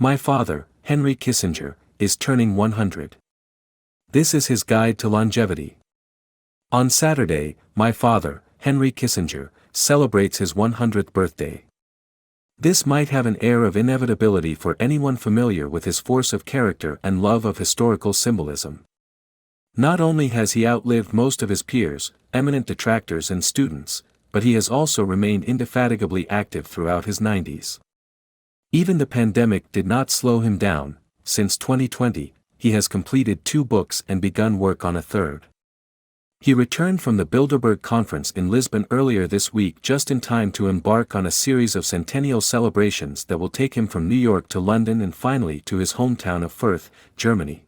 My father, Henry Kissinger, is turning 100. This is his guide to longevity. On Saturday, my father, Henry Kissinger, celebrates his 100th birthday. This might have an air of inevitability for anyone familiar with his force of character and love of historical symbolism. Not only has he outlived most of his peers, eminent detractors and students, but he has also remained indefatigably active throughout his 90s. Even the pandemic did not slow him down. Since 2020, he has completed 2 books and begun work on a third. He returned from the Bilderberg conference in Lisbon earlier this week just in time to embark on a series of centennial celebrations that will take him from New York to London and finally to his hometown of Fürth, Germany.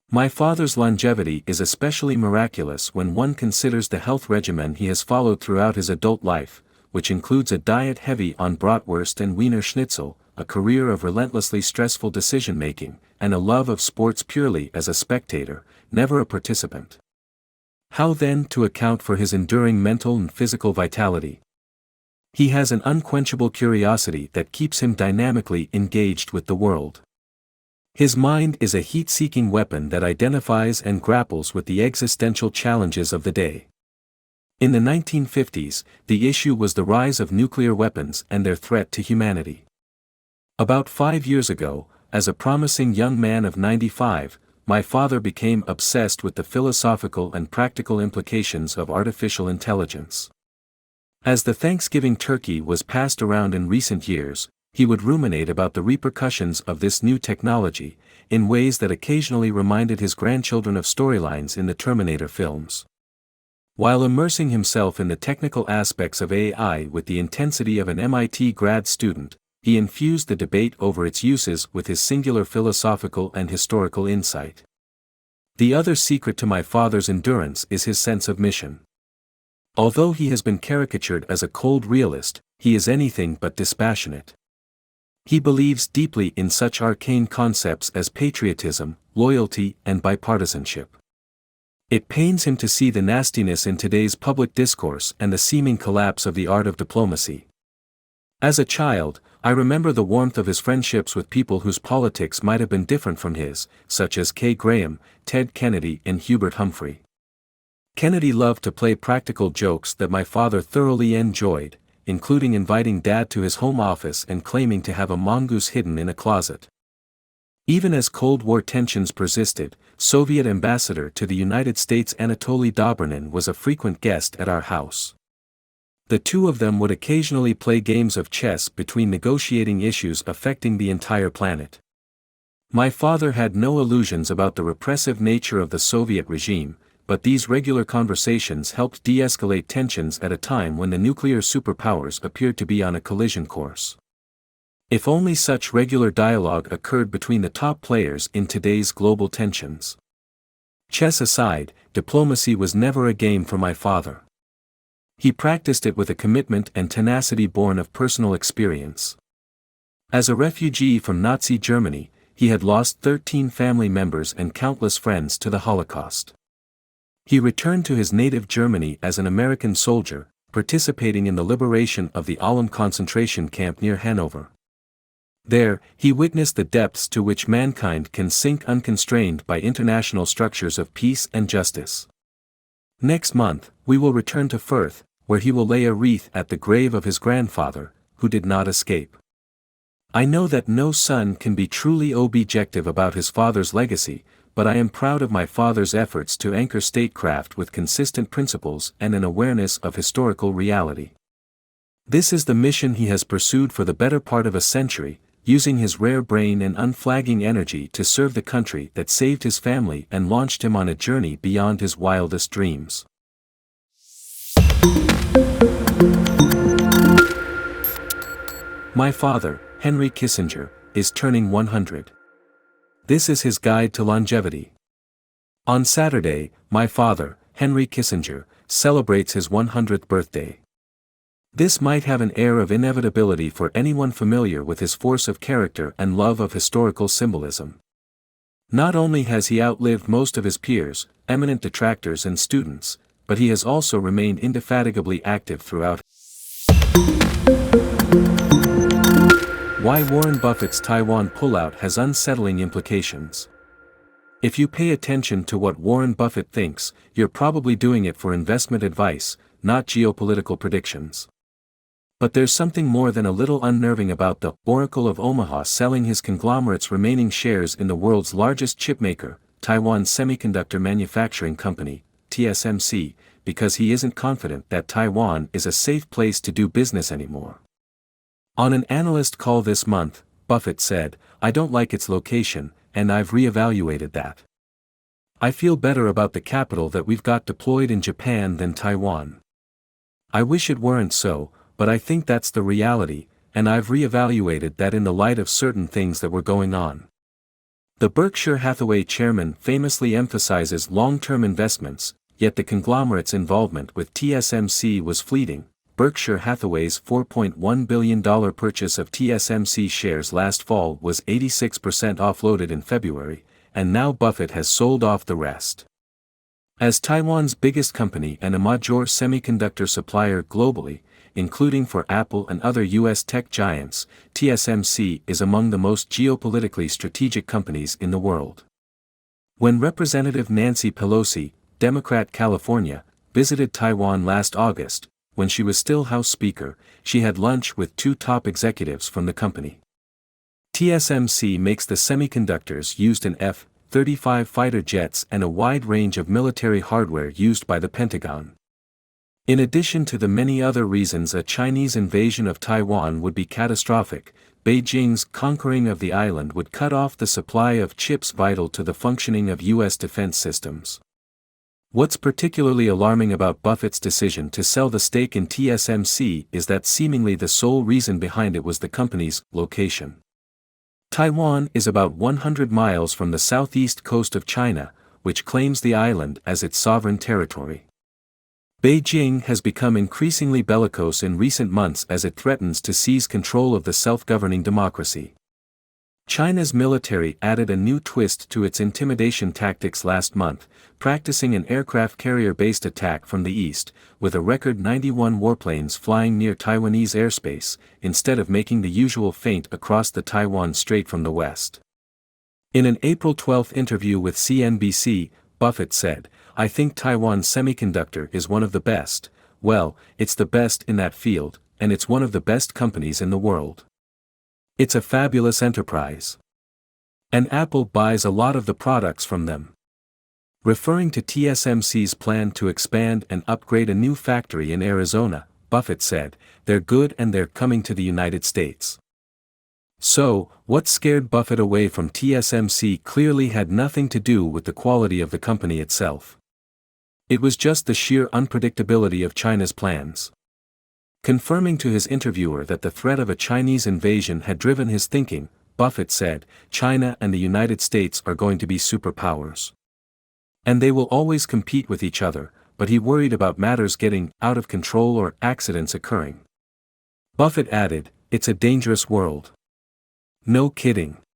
My father's longevity is especially miraculous when one considers the health regimen he has followed throughout his adult life, which includes a diet heavy on bratwurst and Wiener Schnitzel, a career of relentlessly stressful decision-making, and a love of sports purely as a spectator, never a participant. How then to account for his enduring mental and physical vitality? He has an unquenchable curiosity that keeps him dynamically engaged with the world. His mind is a heat-seeking weapon that identifies and grapples with the existential challenges of the day. In the 1950s, the issue was the rise of nuclear weapons and their threat to humanity. About 5 years ago, as a promising young man of 95, my father became obsessed with the philosophical and practical implications of artificial intelligence. As the Thanksgiving turkey was passed around in recent years, he would ruminate about the repercussions of this new technology, in ways that occasionally reminded his grandchildren of storylines in the Terminator films. While immersing himself in the technical aspects of AI with the intensity of an MIT grad student, he infused the debate over its uses with his singular philosophical and historical insight. The other secret to my father's endurance is his sense of mission. Although he has been caricatured as a cold realist, he is anything but dispassionate. He believes deeply in such arcane concepts as patriotism, loyalty, and bipartisanship. It pains him to see the nastiness in today's public discourse and the seeming collapse of the art of diplomacy. As a child, I remember the warmth of his friendships with people whose politics might have been different from his, such as Kay Graham, Ted Kennedy, and Hubert Humphrey. Kennedy loved to play practical jokes that my father thoroughly enjoyed, including inviting Dad to his home office and claiming to have a mongoose hidden in a closet. Even as Cold War tensions persisted, Soviet ambassador to the United States Anatoly Dobrynin was a frequent guest at our house. The two of them would occasionally play games of chess between negotiating issues affecting the entire planet. My father had no illusions about the repressive nature of the Soviet regime, but these regular conversations helped de-escalate tensions at a time when the nuclear superpowers appeared to be on a collision course. If only such regular dialogue occurred between the top players in today's global tensions. Chess aside, diplomacy was never a game for my father. He practiced it with a commitment and tenacity born of personal experience. As a refugee from Nazi Germany, he had lost 13 family members and countless friends to the Holocaust. He returned to his native Germany as an American soldier, participating in the liberation of the Ulm concentration camp near Hanover. There, he witnessed the depths to which mankind can sink unconstrained by international structures of peace and justice. Next month, we will return to Fürth, where he will lay a wreath at the grave of his grandfather, who did not escape. I know that no son can be truly objective about his father's legacy, but I am proud of my father's efforts to anchor statecraft with consistent principles and an awareness of historical reality. This is the mission he has pursued for the better part of a century, using his rare brain and unflagging energy to serve the country that saved his family and launched him on a journey beyond his wildest dreams. My father, Henry Kissinger, is turning 100. This is his guide to longevity. On Saturday, my father, Henry Kissinger, celebrates his 100th birthday. This might have an air of inevitability for anyone familiar with his force of character and love of historical symbolism. Not only has he outlived most of his peers, eminent detractors and students, but he has also remained indefatigably active throughout. Why Warren Buffett's Taiwan pullout has unsettling implications. If you pay attention to what Warren Buffett thinks, you're probably doing it for investment advice, not geopolitical predictions. But there's something more than a little unnerving about the Oracle of Omaha selling his conglomerate's remaining shares in the world's largest chipmaker, Taiwan Semiconductor Manufacturing Company, TSMC, because he isn't confident that Taiwan is a safe place to do business anymore. On an analyst call this month, Buffett said, "I don't like its location, and I've reevaluated that. I feel better about the capital that we've got deployed in Japan than Taiwan. I wish it weren't so, but I think that's the reality, and I've reevaluated that in the light of certain things that were going on." The Berkshire Hathaway chairman famously emphasizes long-term investments, yet the conglomerate's involvement with TSMC was fleeting. Berkshire Hathaway's $4.1 billion purchase of TSMC shares last fall was 86% offloaded in February, and now Buffett has sold off the rest. As Taiwan's biggest company and a major semiconductor supplier globally, including for Apple and other U.S. tech giants, TSMC is among the most geopolitically strategic companies in the world. When Representative Nancy Pelosi, Democrat California, visited Taiwan last August, when she was still House Speaker, she had lunch with two top executives from the company. TSMC makes the semiconductors used in F-35 fighter jets and a wide range of military hardware used by the Pentagon. In addition to the many other reasons a Chinese invasion of Taiwan would be catastrophic, Beijing's conquering of the island would cut off the supply of chips vital to the functioning of U.S. defense systems. What's particularly alarming about Buffett's decision to sell the stake in TSMC is that seemingly the sole reason behind it was the company's location. Taiwan is about 100 miles from the southeast coast of China, which claims the island as its sovereign territory. Beijing has become increasingly bellicose in recent months as it threatens to seize control of the self-governing democracy. China's military added a new twist to its intimidation tactics last month, practicing an aircraft carrier-based attack from the east, with a record 91 warplanes flying near Taiwanese airspace, instead of making the usual feint across the Taiwan Strait from the west. In an April 12 interview with CNBC, Buffett said, "I think Taiwan Semiconductor is one of the best. Well, it's the best in that field, and it's one of the best companies in the world. It's a fabulous enterprise. And Apple buys a lot of the products from them." Referring to TSMC's plan to expand and upgrade a new factory in Arizona, Buffett said, "They're good and they're coming to the United States." So, what scared Buffett away from TSMC clearly had nothing to do with the quality of the company itself. It was just the sheer unpredictability of China's plans. Confirming to his interviewer that the threat of a Chinese invasion had driven his thinking, Buffett said, "China and the United States are going to be superpowers. And they will always compete with each other," but he worried about matters getting out of control or accidents occurring. Buffett added, "It's a dangerous world." No kidding.